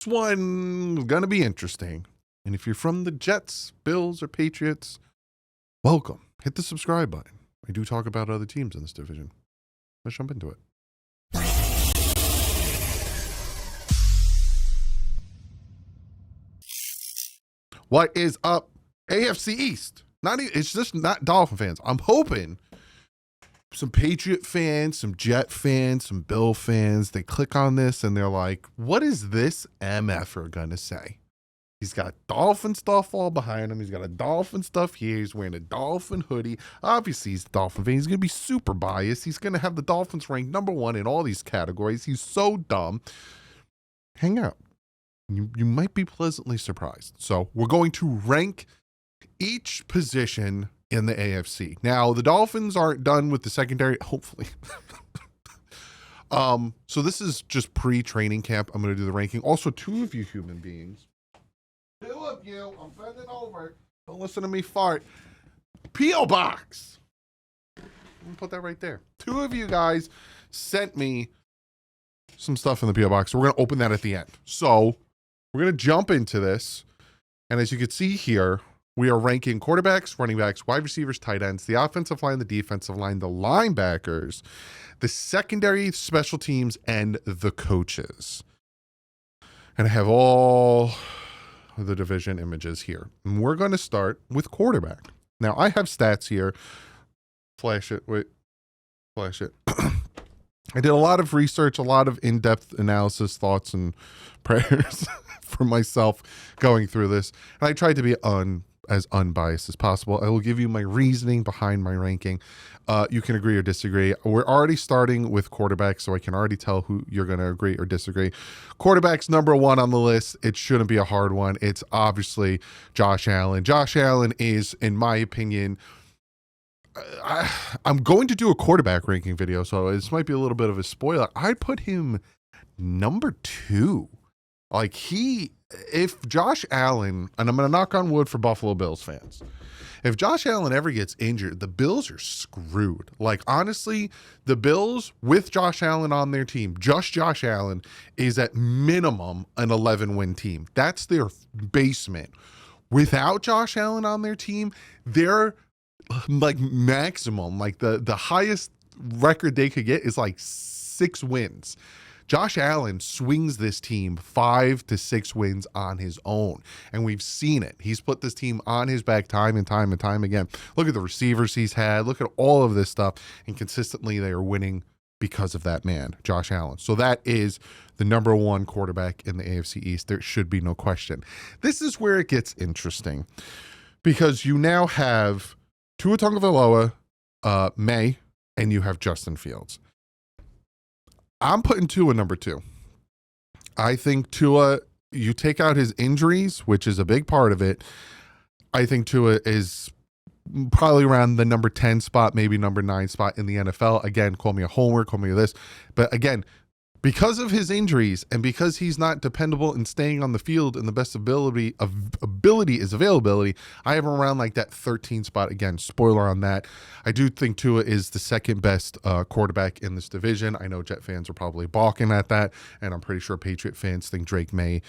This one's going to be interesting. And if you're from the Jets, Bills, or Patriots, welcome. Hit the subscribe button. I do talk about other teams in this division. Let's jump into it. What is up? AFC East. It's just not Dolphin fans. I'm hoping some Patriot fans, some Jet fans, some Bill fans, they click on this and they're like, what is this MFer gonna say? He's got Dolphin stuff all behind him. He's got a Dolphin stuff here. He's wearing a Dolphin hoodie. Obviously, he's a Dolphin fan. He's going to be super biased. He's going to have the Dolphins ranked #1 in all these categories. He's so dumb. Hang out. You might be pleasantly surprised. So we're going to rank each position in the AFC. Now, the Dolphins aren't done with the secondary, hopefully. So this is just pre-training camp. I'm going to do the ranking. Also, 2 of you human beings. 2 of you, I'm bending over. Don't listen to me fart. P.O. Box. I'm going to put that right there. 2 of you guys sent me some stuff in the P.O. Box. So we're going to open that at the end. So we're going to jump into this. And as you can see here, we are ranking quarterbacks, running backs, wide receivers, tight ends, the offensive line, the defensive line, the linebackers, the secondary, special teams, and the coaches. And I have all the division images here. And we're going to start with quarterback. Now, I have stats here. Flash it. Wait. Flash it. I did a lot of research, a lot of in-depth analysis, thoughts, and prayers for myself going through this. And I tried to be as unbiased as possible. I will give you my reasoning behind my ranking. You can agree or disagree. We're already starting with quarterbacks, so I can already tell who you're going to agree or disagree. Quarterback's #1 on the list. It shouldn't be a hard one. It's obviously Josh Allen. Josh Allen is, in my opinion, I'm going to do a quarterback ranking video, so this might be a little bit of a spoiler. I'd put him #2. Like if Josh Allen, and I'm going to knock on wood for Buffalo Bills fans, if Josh Allen ever gets injured, the Bills are screwed. Like, honestly, the Bills with Josh Allen on their team, just Josh Allen, is at minimum an 11-win team. That's their basement. Without Josh Allen on their team, they're like maximum, like the highest record they could get is like 6 wins. Josh Allen swings this team 5 to 6 wins on his own. And we've seen it. He's put this team on his back time and time and time again. Look at the receivers he's had. Look at all of this stuff. And consistently they are winning because of that man, Josh Allen. So that is the #1 quarterback in the AFC East. There should be no question. This is where it gets interesting because you now have Tua Tagovailoa, May, and you have Justin Fields. I'm putting Tua #2. I think Tua, you take out his injuries, which is a big part of it. I think Tua is probably around the #10 spot, maybe #9 spot in the NFL. Again, call me a homer, call me this. But again, because of his injuries and because he's not dependable in staying on the field and the best ability is availability, I have him around like that 13 spot. Again, spoiler on that. I do think Tua is the second best quarterback in this division. I know Jet fans are probably balking at that, and I'm pretty sure Patriot fans think Drake May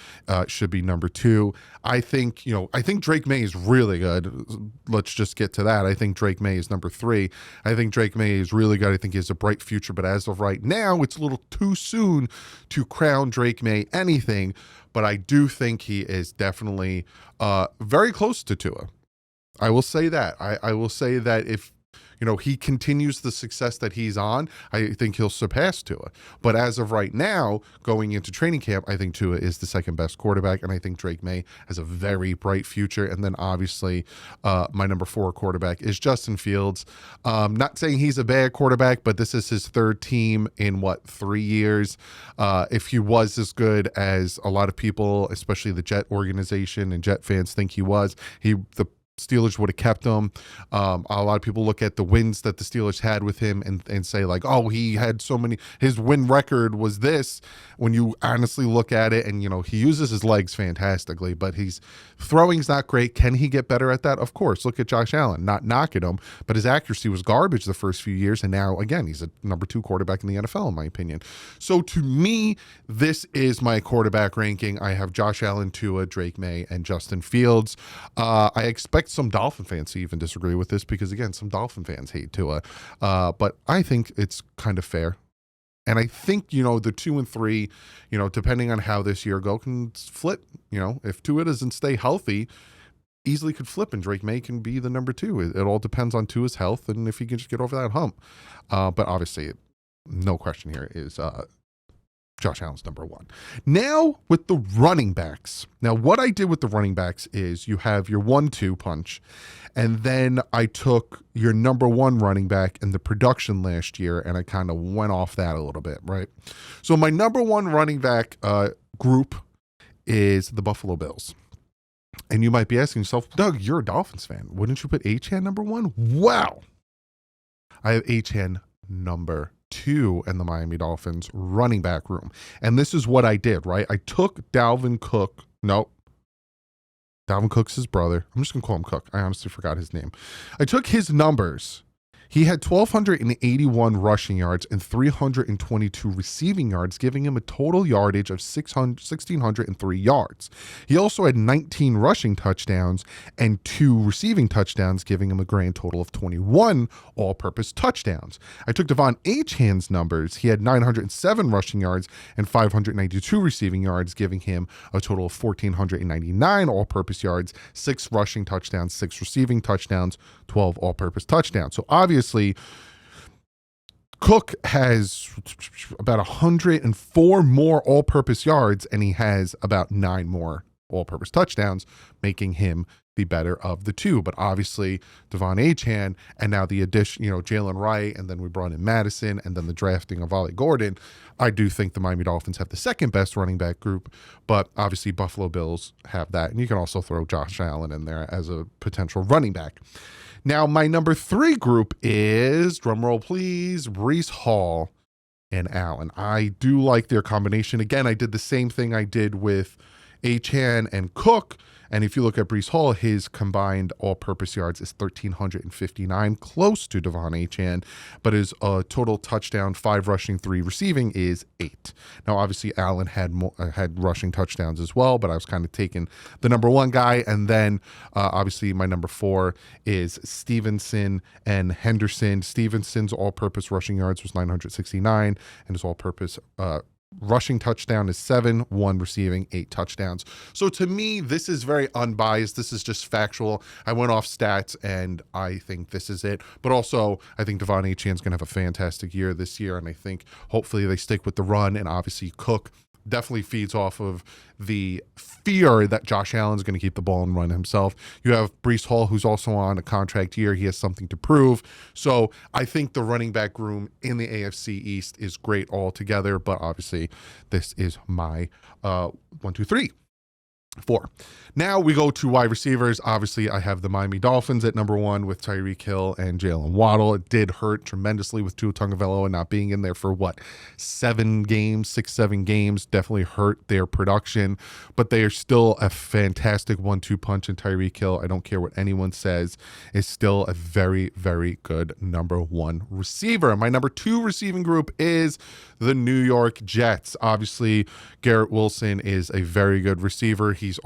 should be #2. I think Drake May is really good. Let's just get to that. I think Drake May is #3. I think Drake May is really good. I think he has a bright future, but as of right now, it's a little too soon to crown Drake May anything, but I do think he is definitely very close to Tua. I will say that. I will say that if he continues the success that he's on, I think he'll surpass Tua. But as of right now, going into training camp, I think Tua is the second best quarterback, and I think Drake May has a very bright future. And then obviously my #4 quarterback is Justin Fields. Not saying he's a bad quarterback, but this is his 3rd team in 3 years. If he was as good as a lot of people, especially the Jet organization and Jet fans think he was, the Steelers would have kept him. A lot of people look at the wins that the Steelers had with him and say like, oh, he had so many, his win record was this. When you honestly look at it, and, you know, he uses his legs fantastically, but his throwing's not great. Can he get better at that? Of course. Look at Josh Allen, not knocking him, but his accuracy was garbage the first few years. And now, again, he's a number 2 quarterback in the NFL, in my opinion. So to me, this is my quarterback ranking. I have Josh Allen, Tua, Drake May, and Justin Fields. I expect some Dolphin fans to even disagree with this because, again, some Dolphin fans hate Tua. But I think it's kind of fair. And I think, you know, the 2 and 3, you know, depending on how this year go, can flip. You know, if Tua doesn't stay healthy, easily could flip and Drake May can be the number 2. It all depends on Tua's health and if he can just get over that hump. But obviously, no question here is Josh Allen's number 1. Now with the running backs. Now what I did with the running backs is you have your 1-2 punch, and then I took your number 1 running back and the production last year, and I kind of went off that a little bit, right? So my number 1 running back group is the Buffalo Bills. And you might be asking yourself, Doug, you're a Dolphins fan. Wouldn't you put Achane number 1? Well, I have Achane number 2 in the Miami Dolphins running back room. And this is what I did, right? I took Dalvin Cook. Nope. Dalvin Cook's his brother. I'm just going to call him Cook. I honestly forgot his name. I took his numbers. He had 1,281 rushing yards and 322 receiving yards, giving him a total yardage of 1,603 yards. He also had 19 rushing touchdowns and 2 receiving touchdowns, giving him a grand total of 21 all-purpose touchdowns. I took Devon Achane's numbers. He had 907 rushing yards and 592 receiving yards, giving him a total of 1,499 all-purpose yards, 6 rushing touchdowns, 6 receiving touchdowns, 12 all-purpose touchdowns. So obviously, Cook has about 104 more all-purpose yards, and he has about 9 more all-purpose touchdowns, making him the better of the 2. But obviously, Devon Achane, and now the addition, you know, Jalen Wright, and then we brought in Madison, and then the drafting of Ollie Gordon. I do think the Miami Dolphins have the second best running back group, but obviously Buffalo Bills have that. And you can also throw Josh Allen in there as a potential running back. Now, my number 3 group is, drumroll please, Breece Hall and Allen. I do like their combination. Again, I did the same thing I did with Achane and Cook. And if you look at Breece Hall, his combined all-purpose yards is 1,359, close to Devon Achane, but his total touchdown, 5 rushing, 3 receiving, is 8. Now, obviously, Allen had rushing touchdowns as well, but I was kind of taking the number 1 guy, and then obviously my number 4 is Stevenson and Henderson. Stevenson's all-purpose rushing yards was 969, and his all-purpose rushing touchdown is 7, 1 receiving, 8 touchdowns. So to me, this is very unbiased. This is just factual. I went off stats, and I think this is it. But also, I think Devon Achane's going to have a fantastic year this year, and I think hopefully they stick with the run, and obviously Cook definitely feeds off of the fear that Josh Allen's going to keep the ball and run himself. You have Breece Hall, who's also on a contract year. He has something to prove. So I think the running back room in the AFC East is great altogether, but obviously this is my 1, 2, 3. 4. Now we go to wide receivers. Obviously, I have the Miami Dolphins at number 1 with Tyreek Hill and Jalen Waddle. It did hurt tremendously with Tua Tagovailoa not being in there for 7 games, 6, 7 games. Definitely hurt their production, but they are still a fantastic 1-2 punch. And Tyreek Hill, I don't care what anyone says, is still a very, very good number 1 receiver. My number 2 receiving group is the New York Jets. Obviously, Garrett Wilson is a very good receiver. He's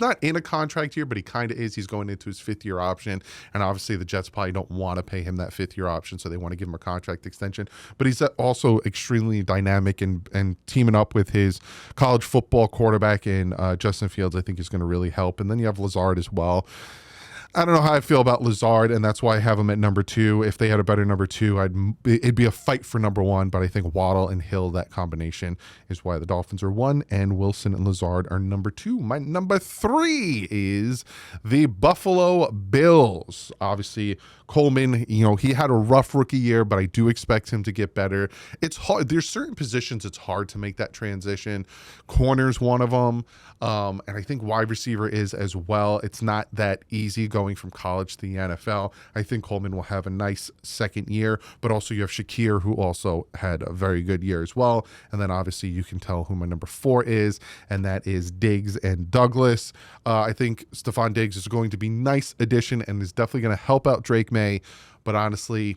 not in a contract year, but he kind of is. He's going into his 5th year option. And obviously the Jets probably don't want to pay him that 5th year option, so they want to give him a contract extension. But he's also extremely dynamic and teaming up with his college football quarterback in Justin Fields, I think is going to really help. And then you have Lazard as well. I don't know how I feel about Lazard, and that's why I have him at number 2. If they had a better number 2, it'd be a fight for number 1, but I think Waddle and Hill, that combination, is why the Dolphins are 1, and Wilson and Lazard are number 2. My number 3 is the Buffalo Bills. Obviously, Coleman, he had a rough rookie year, but I do expect him to get better. It's hard. There's certain positions it's hard to make that transition. Corner's one of them, and I think wide receiver is as well. It's not that easy going going from college to the NFL. I think Coleman will have a nice second year, but also you have Shakir, who also had a very good year as well. And then obviously you can tell who my number 4 is, and that is Diggs and Douglas. I think Stephon Diggs is going to be a nice addition and is definitely going to help out Drake May. But honestly,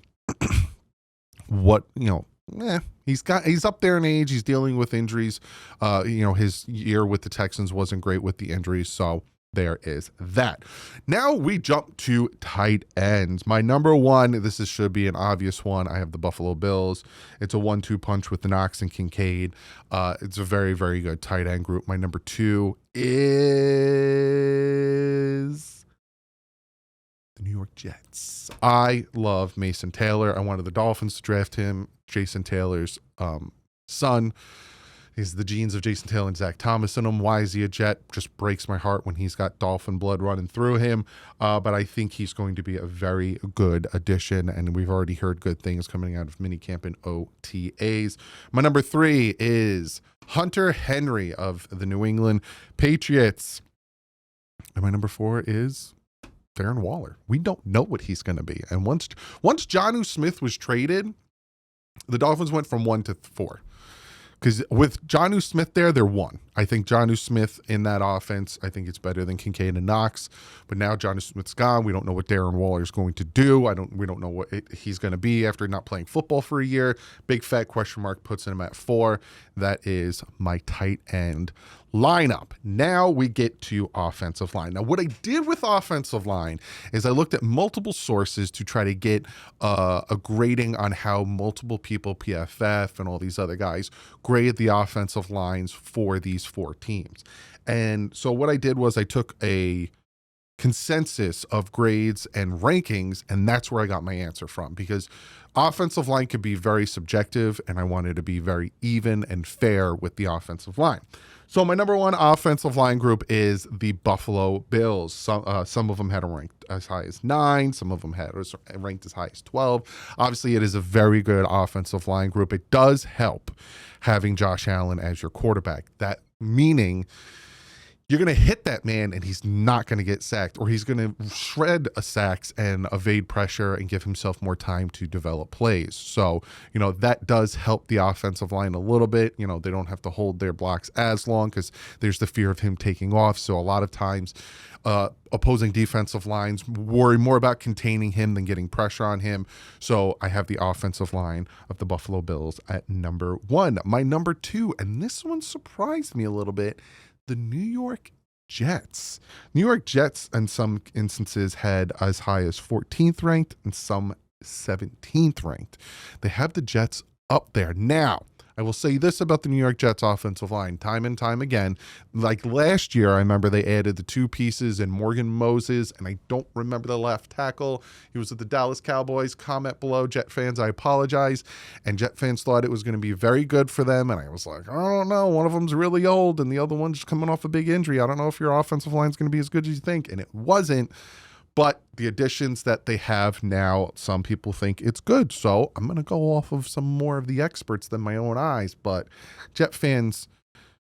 he's up there in age. He's dealing with injuries. His year with the Texans wasn't great with the injuries. So there is that. Now we jump to tight ends. My number 1, should be an obvious one. I have the Buffalo Bills. It's a 1-2 punch with Knox and Kincaid. It's a very, very good tight end group. My number 2 is the New York Jets. I love Mason Taylor. I wanted the Dolphins to draft him. Jason Taylor's son. He's the genes of Jason Taylor and Zach Thomas in him. Why is he a Jet? Just breaks my heart when he's got Dolphin blood running through him. But I think he's going to be a very good addition, and we've already heard good things coming out of minicamp and OTAs. My number 3 is Hunter Henry of the New England Patriots. And my number 4 is Darren Waller. We don't know what he's going to be. And once Jonnu Smith was traded, the Dolphins went from 1 to 4. Because with Jonnu Smith there, they're 1. I think Jonnu Smith in that offense, I think it's better than Kincaid and Knox. But now Jonnu Smith's gone. We don't know what Darren Waller is going to do. We don't know what he's going to be after not playing football for a year. Big fat question mark puts him at 4. That is my tight end lineup. Now we get to offensive line. Now, what I did with offensive line is I looked at multiple sources to try to get a grading on how multiple people, PFF and all these other guys, grade the offensive lines for these 4 teams. And so what I did was I took a consensus of grades and rankings, and that's where I got my answer from, because offensive line could be very subjective, and I wanted to be very even and fair with the offensive line. So my number 1 offensive line group is the Buffalo Bills. Some of them had a ranked as high as 9. Some of them had ranked as high as 12. Obviously, it is a very good offensive line group. It does help having Josh Allen as your quarterback. That meaning you're going to hit that man and he's not going to get sacked, or he's going to shred a sacks and evade pressure and give himself more time to develop plays. So, that does help the offensive line a little bit. They don't have to hold their blocks as long because there's the fear of him taking off. So a lot of times opposing defensive lines worry more about containing him than getting pressure on him. So I have the offensive line of the Buffalo Bills at number 1. My number 2, and this one surprised me a little bit, the New York Jets. New York Jets in some instances had as high as 14th ranked and some 17th ranked. They have the Jets up there. Now, I will say this about the New York Jets offensive line time and time again. Like last year, I remember they added the 2 pieces in Morgan Moses, and I don't remember the left tackle. He was with the Dallas Cowboys. Comment below, Jet fans, I apologize. And Jet fans thought it was going to be very good for them, and I was like, I don't know. One of them's really old, and the other one's coming off a big injury. I don't know if your offensive line is going to be as good as you think, and it wasn't. But the additions that they have now, some people think it's good. So I'm going to go off of some more of the experts than my own eyes. But Jet fans,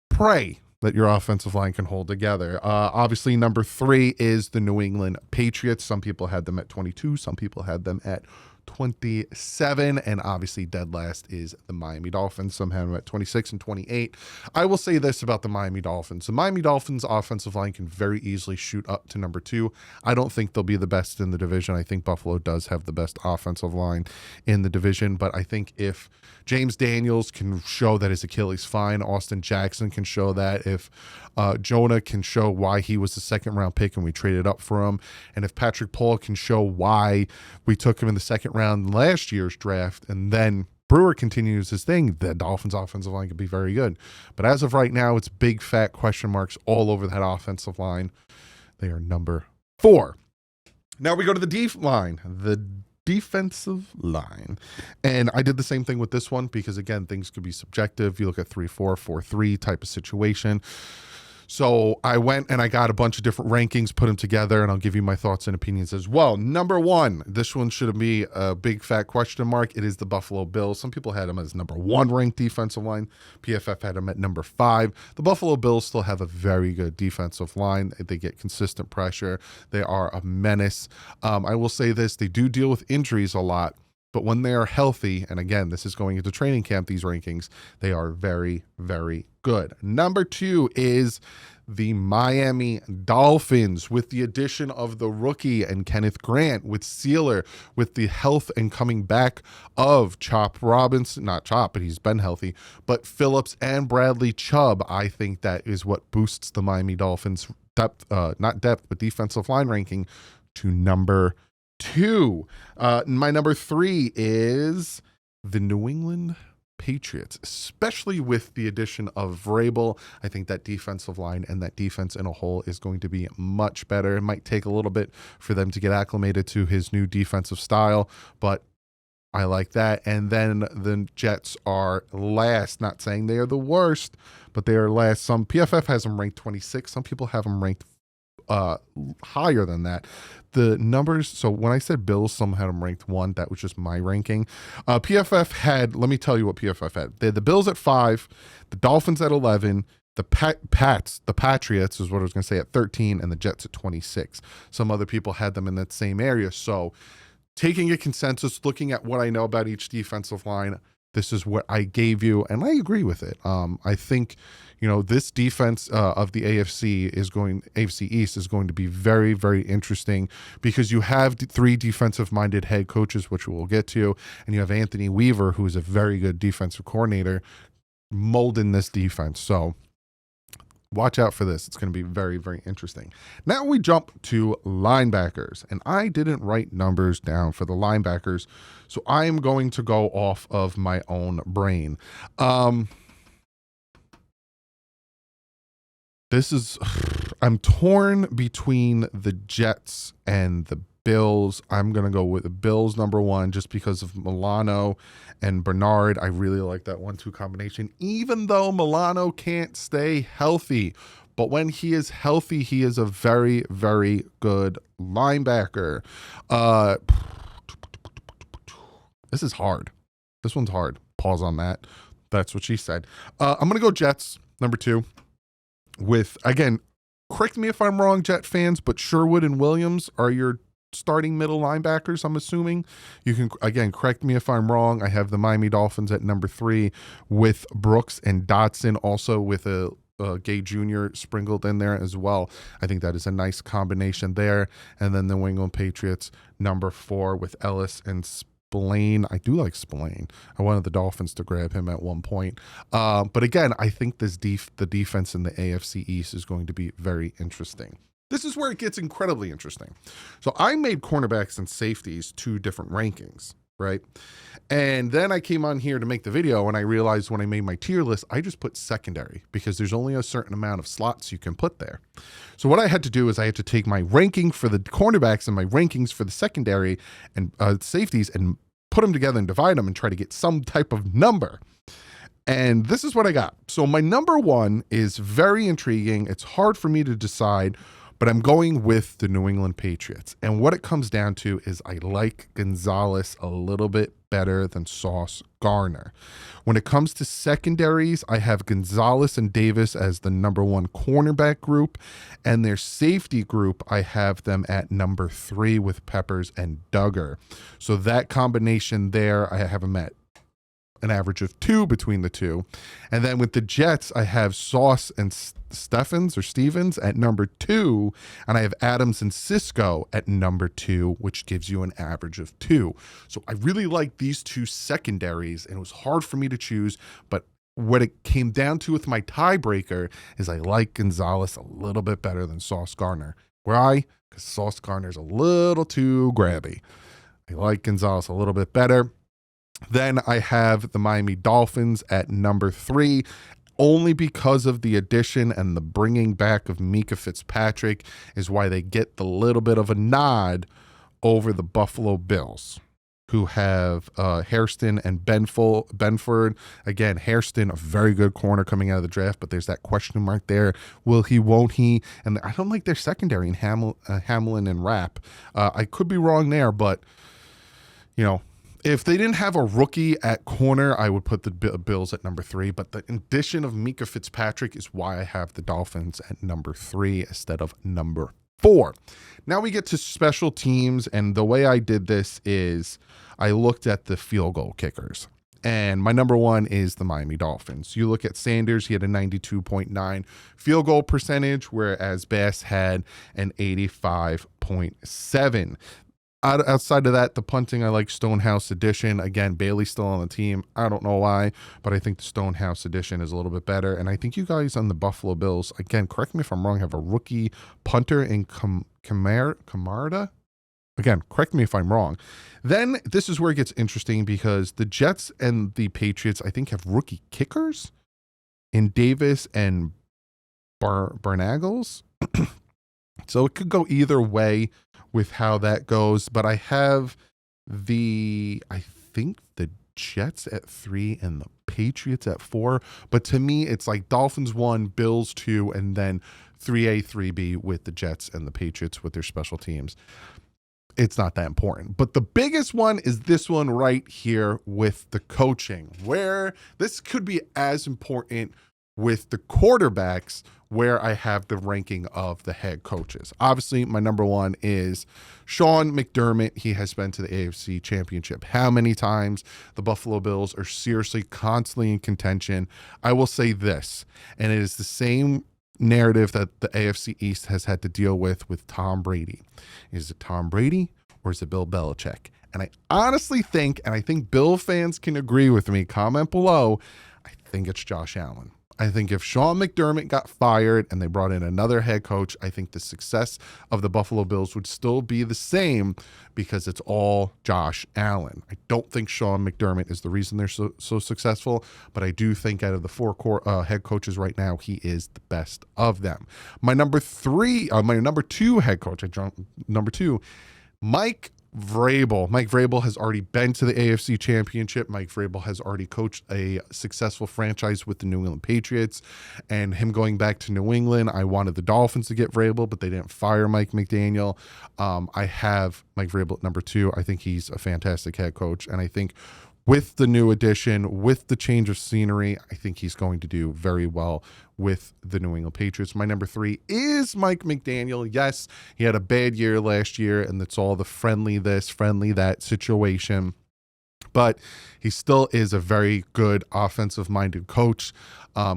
pray that your offensive line can hold together. Obviously, number 3 is the New England Patriots. Some people had them at 22. Some people had them at 27, and obviously dead last is the Miami Dolphins. Some have them at 26 and 28. I will say this about the Miami Dolphins. The Miami Dolphins offensive line can very easily shoot up to number 2. I don't think they'll be the best in the division. I think Buffalo does have the best offensive line in the division, but I think if James Daniels can show that his Achilles fine, Austin Jackson can show that, if Jonah can show why he was the second round pick and we traded up for him, and if Patrick Paul can show why we took him in the second round last year's draft, and then Brewer continues his thing, the Dolphins offensive line could be very good. But as of right now, it's big fat question marks all over that offensive line. They are number 4. Now we go to the defensive line. And I did the same thing with this one because, again, things could be subjective. You look at 3-4, 4-3 type of situation. So I went and I got a bunch of different rankings, put them together, and I'll give you my thoughts and opinions as well. Number one, this one should be a big fat question mark. It is the Buffalo Bills. Some people had them as number one ranked defensive line. PFF had them at number 5. The Buffalo Bills still have a very good defensive line. They get consistent pressure. They are a menace. I will say this, they do deal with injuries a lot, but when they are healthy, and again, this is going into training camp, these rankings, they are very, very good. Number 2 is the Miami Dolphins, with the addition of the rookie and Kenneth Grant, with Sealer, with the health and coming back of Chop Robinson, not Chop, but he's been healthy, but Phillips and Bradley Chubb. I think that is what boosts the Miami Dolphins depth, not depth, but defensive line ranking to number 2. My number 3 is the New England Patriots, especially with the addition of Vrabel. I think that defensive line and that defense in a whole is going to be much better. It might take a little bit for them to get acclimated to his new defensive style, but I like that. And then the Jets are last, not saying they are the worst, but they are last. Some PFF has them ranked 26. Some people have them ranked higher than that. The numbers, so when I said Bills, some had them ranked 1. That was just my ranking. PFF had, let me tell you what PFF had. They had the Bills at 5, the Dolphins at 11, the Patriots is what I was going to say, at 13, and the Jets at 26. Some other people had them in that same area. So taking a consensus, looking at what I know about each defensive line, this is what I gave you, and I agree with it. I think, this defense of the AFC East is going to be very, very interesting, because you have 3 defensive-minded head coaches, which we'll get to, and you have Anthony Weaver, who is a very good defensive coordinator, molding this defense. So watch out for this. It's going to be very, very interesting. Now we jump to linebackers, and I didn't write numbers down for the linebackers, so I am going to go off of my own brain. I'm torn between the Jets and the Bills. I'm going to go with the Bills number 1 just because of Milano and Bernard. I really like that 1-2 combination, even though Milano can't stay healthy. But when he is healthy, he is a very, very good linebacker. This is hard. This one's hard. Pause on that. That's what she said. I'm going to go Jets number 2 with, again, correct me if I'm wrong, Jet fans, but Sherwood and Williams are your starting middle linebackers, I'm assuming. You can, again, correct me if I'm wrong. I have the Miami Dolphins at number 3 with Brooks and Dotson, also with a Gay Jr. sprinkled in there as well. I think that is a nice combination there. And then the New England Patriots, number 4 with Ellis and Spillane. I do like Spillane. I wanted the Dolphins to grab him at one point. But again, I think the defense in the AFC East is going to be very interesting. This is where it gets incredibly interesting. So I made cornerbacks and safeties 2 different rankings, right? And then I came on here to make the video, and I realized when I made my tier list, I just put secondary because there's only a certain amount of slots you can put there. So what I had to do is I had to take my ranking for the cornerbacks and my rankings for the secondary and safeties and put them together and divide them and try to get some type of number. And this is what I got. So my number 1 is very intriguing. It's hard for me to decide, but I'm going with the New England Patriots. And what it comes down to is I like Gonzalez a little bit better than Sauce Gardner. When it comes to secondaries, I have Gonzalez and Davis as the number 1 cornerback group, and their safety group, I have them at number 3 with Peppers and Duggar. So that combination there, I have them at an average of 2 between the 2. And then with the Jets, I have Sauce and Stevens at number 2, and I have Adams and Cisco at number 2, which gives you an average of 2. So I really like these 2 secondaries, and it was hard for me to choose, but what it came down to with my tiebreaker is I like Gonzalez a little bit better than Sauce Gardner. Why? Because Sauce Gardner's a little too grabby. I like Gonzalez a little bit better. Then I have the Miami Dolphins at number 3, only because of the addition and the bringing back of Mika Fitzpatrick is why they get the little bit of a nod over the Buffalo Bills. who have Hairston and Benford. Again, Hairston, a very good corner coming out of the draft, but there's that question mark there. Will he, won't he? And I don't like their secondary in Hamlin and Rapp. I could be wrong there, but, you know, if they didn't have a rookie at corner, I would put the Bills at number 3. But the addition of Mika Fitzpatrick is why I have the Dolphins at number 3 instead of number 4. Now we get to special teams, and the way I did this is I looked at the field goal kickers. And my number 1 is the Miami Dolphins. You look at Sanders, he had a 92.9 field goal percentage, whereas Bass had an 85.7. Outside of that, the punting, I like Stonehouse Edition. Again, Bailey's still on the team. I don't know why, but I think the Stonehouse Edition is a little bit better. And I think you guys on the Buffalo Bills, again, correct me if I'm wrong, have a rookie punter in Camarda. Again, correct me if I'm wrong. Then this is where it gets interesting because the Jets and the Patriots, I think, have rookie kickers in Davis and Bernagles. So it could go either way with how that goes, but I have I think the Jets at 3 and the Patriots at 4, but to me it's like Dolphins 1, Bills 2, and then 3A, 3B with the Jets and the Patriots with their special teams. It's not that important, but the biggest one is this one right here with the coaching, where this could be as important with the quarterbacks, where I have the ranking of the head coaches. Obviously, my number 1 is Sean McDermott. He has been to the AFC Championship how many times? The Buffalo Bills are seriously constantly in contention. I will say this, and it is the same narrative that the AFC East has had to deal with Tom Brady. Is it Tom Brady or is it Bill Belichick? And I honestly think, and I think Bill fans can agree with me, comment below, I think it's Josh Allen. I think if Sean McDermott got fired and they brought in another head coach, I think the success of the Buffalo Bills would still be the same because it's all Josh Allen. I don't think Sean McDermott is the reason they're so successful, but I do think out of the 4 head coaches right now, he is the best of them. My number 2 head coach, number 2, Mike Vrabel. Mike Vrabel has already been to the AFC Championship. Mike Vrabel has already coached a successful franchise with the New England Patriots, and him going back to New England, I wanted the Dolphins to get Vrabel, but they didn't fire Mike McDaniel. I have Mike Vrabel at number 2. I think he's a fantastic head coach, and I think with the new addition, with the change of scenery, I think he's going to do very well with the New England Patriots. My number 3 is Mike McDaniel. Yes, he had a bad year last year, and it's all the friendly this, friendly that situation. But he still is a very good offensive-minded coach.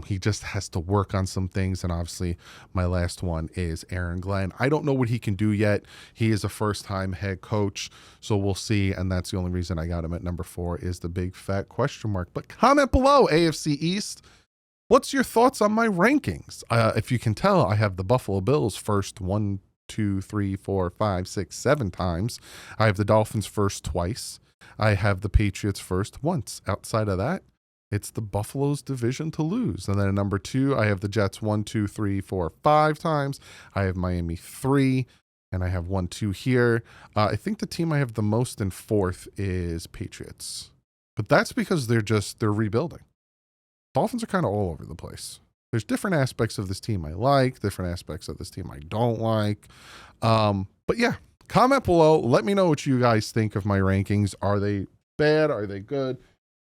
He just has to work on some things. And obviously, my last one is Aaron Glenn. I don't know what he can do yet. He is a first-time head coach, so we'll see. And that's the only reason I got him at number 4 is the big fat question mark. But comment below, AFC East. What's your thoughts on my rankings? If you can tell, I have the Buffalo Bills first 1, 2, 3, 4, 5, 6, 7 times. I have the Dolphins first twice. I have the Patriots first once. Outside of that, it's the Buffalo's division to lose. And then at number 2, I have the Jets 1, 2, 3, 4, 5 times. I have Miami 3, and I have 1, 2 here. I think the team I have the most in 4th is Patriots. But that's because they're rebuilding. Dolphins are kind of all over the place. There's different aspects of this team I like, different aspects of this team I don't like. But yeah. Comment below. Let me know what you guys think of my rankings. Are they bad? Are they good?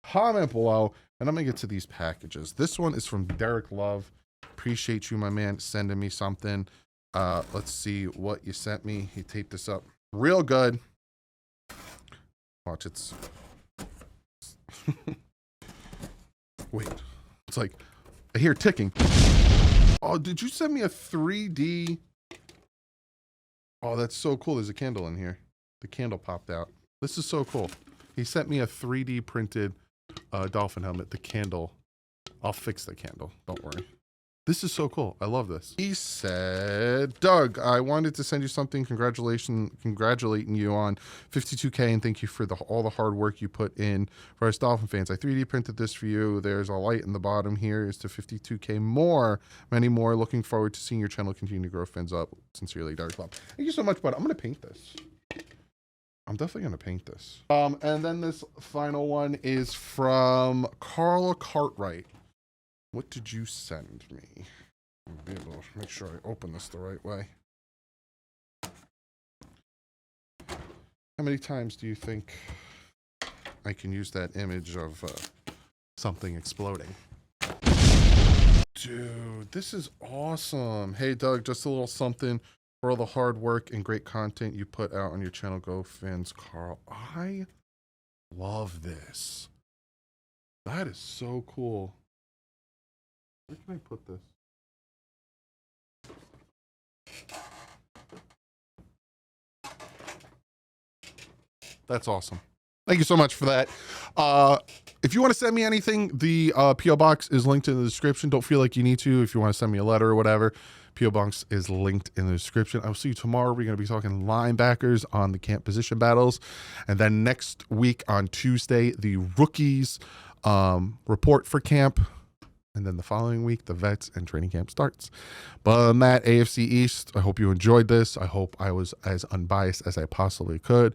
Comment below. And I'm going to get to these packages. This one is from Derek Love. Appreciate you, my man, sending me something. Let's see what you sent me. He taped this up real good. Watch, it's... Wait. It's like, I hear ticking. Oh, did you send me a 3D... Oh, that's so cool. There's a candle in here. The candle popped out. This is so cool. He sent me a 3D printed dolphin helmet. The candle. I'll fix the candle. Don't worry. This is so cool. I love this. He said, Doug, I wanted to send you something. Congratulating you on 52K, and thank you for all the hard work you put in for us Dolphin fans. I 3D printed this for you. There's a light in the bottom here. Is to 52K more, many more. Looking forward to seeing your channel continue to grow. Fins up. Sincerely, Dark Club. Thank you so much, bud. I'm going to paint this. I'm definitely going to paint this. And then this final one is from Carla Cartwright. What did you send me? I'll be able to make sure I open this the right way. How many times do you think I can use that image of something exploding? Dude, this is awesome. Hey, Doug, just a little something for all the hard work and great content you put out on your channel. Go Fins, Carl. I love this. That is so cool. Where can I put this? That's awesome. Thank you so much for that. If you want to send me anything, the P.O. Box is linked in the description. Don't feel like you need to. If you want to send me a letter or whatever, P.O. Box is linked in the description. I'll see you tomorrow. We're going to be talking linebackers on the camp position battles. And then next week on Tuesday, the rookies report for camp. And then the following week, the vets and training camp starts. But other than that, AFC East, I hope you enjoyed this. I hope I was as unbiased as I possibly could.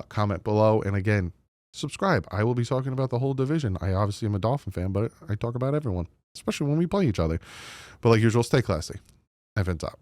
Comment below. And again, subscribe. I will be talking about the whole division. I obviously am a Dolphin fan, but I talk about everyone, especially when we play each other. But like usual, stay classy. Evans out.